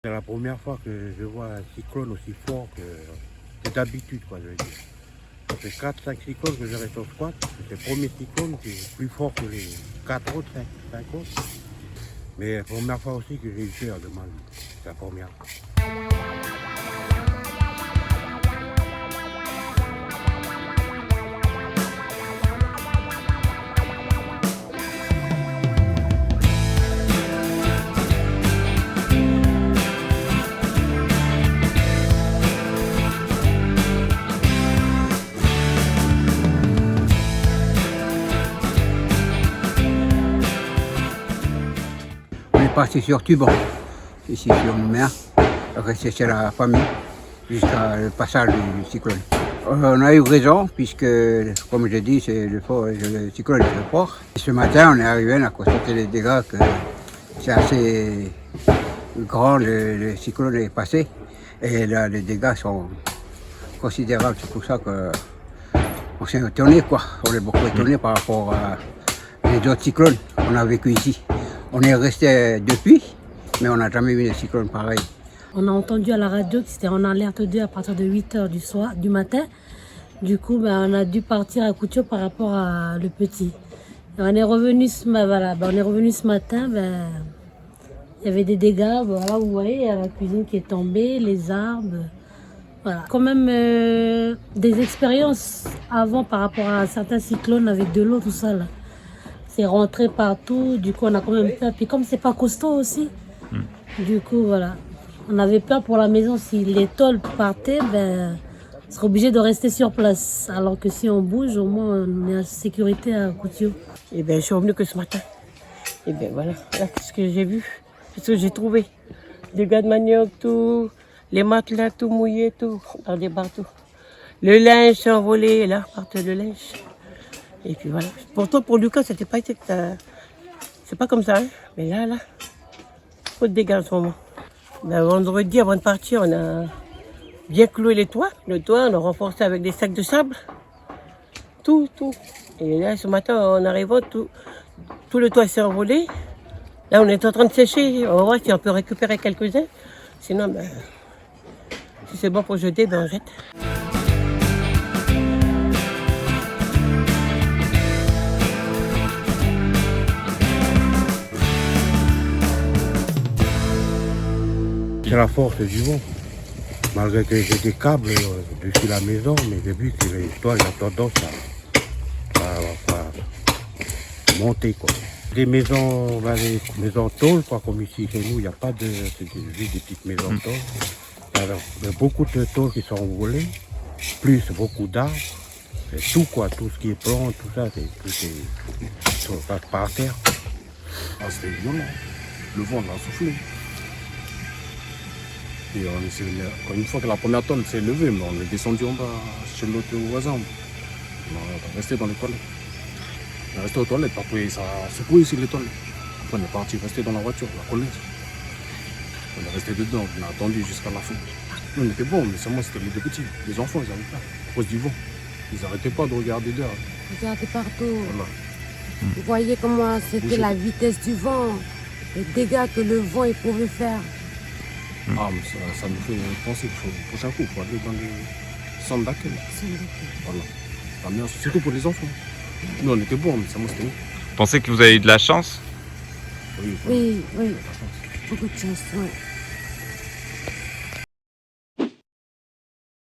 C'est la première fois que je vois un cyclone aussi fort que d'habitude, quoi, je veux dire. Ça fait 4-5 cyclones que je reste au squat. C'est le premier cyclone qui est plus fort que les 4 autres, 5 autres. Mais la première fois aussi que j'ai eu peur de ma vie. C'est la première fois. On est parti sur Tuban, ici sur une mer, resté chez la famille jusqu'à le passage du cyclone. On a eu raison puisque, comme je dis, le cyclone est très fort. Et ce matin, on est arrivé, on a constaté les dégâts, que c'est assez grand, le cyclone est passé. Et là, les dégâts sont considérables, c'est pour ça qu'on s'est étonné, quoi. On est beaucoup étonné par rapport aux autres cyclones qu'on a vécu ici. On est resté depuis, mais on n'a jamais vu des cyclones pareils. On a entendu à la radio que c'était en alerte 2 à partir de 8h du matin. Du coup, on a dû partir à Koutio par rapport à le petit. Et on est revenu ce matin, il y avait des dégâts. Voilà, vous voyez, il y a la cuisine qui est tombée, les arbres. Voilà. Quand même des expériences avant par rapport à certains cyclones avec de l'eau, tout ça là. C'est rentré partout, du coup on a quand même peur. Puis comme c'est pas costaud aussi, du coup voilà. On avait peur pour la maison, si les tôles partaient, on serait obligé de rester sur place. Alors que si on bouge, au moins on est en sécurité à Koutio. Et je suis revenue que ce matin. Et voilà, là qu'est-ce que j'ai vu, qu'est-ce que j'ai trouvé. Des gars de manioc, tout, les matelas tout mouillés, tout, regardez partout. Le linge s'est envolé, là, partout le linge. Et puis voilà. Pourtant, pour Lucas, c'était pas été. C'est pas comme ça, hein. Mais là, trop de dégâts en ce moment. Vendredi, avant de partir, on a bien cloué les toits. Le toit, on l'a renforcé avec des sacs de sable. Tout. Et là, ce matin, en arrivant, tout le toit s'est envolé. Là, on est en train de sécher. On va voir si on peut récupérer quelques-uns. Sinon, si c'est bon pour jeter, on jette. C'est la force du vent. Malgré que j'ai des câbles dessus la maison, mais j'ai vu que l'histoire a tendance à monter, quoi. Des maisons, des maisons tôles, quoi, comme ici chez nous, il n'y a pas de. C'est juste des petites maisons tôles. Alors, il y a beaucoup de tôles qui sont volées, plus beaucoup d'arbres. C'est tout, quoi, tout ce qui est plante, tout ça, tout passe par terre. Ah, c'était violent. Le vent l'a soufflé. Et une fois que la première tonne s'est levée, on est descendu en bas chez l'autre voisin. On est resté dans les toilettes. On est resté aux toilettes, après ça a secoué ici les toilettes. Après on est parti rester dans la voiture, la colline. On est resté dedans, on a attendu jusqu'à la fin. Nous on était bons, mais seulement c'était les deux petits. Les enfants, ils n'avaient pas, à cause du vent. Ils n'arrêtaient pas de regarder dehors. Regardez partout. Voilà. Vous voyez comment c'était la vitesse du vent, les dégâts que le vent il pouvait faire. Ah, mais ça nous fait penser qu'il faut, le prochain coup, il faut aller dans les centres d'accueil. Voilà. Ah, mais surtout pour les enfants. Nous, on était bons, mais ça, moi, c'était nous. Vous pensez que vous avez eu de la chance? Oui, Oui, la chance. beaucoup de chance. Ouais.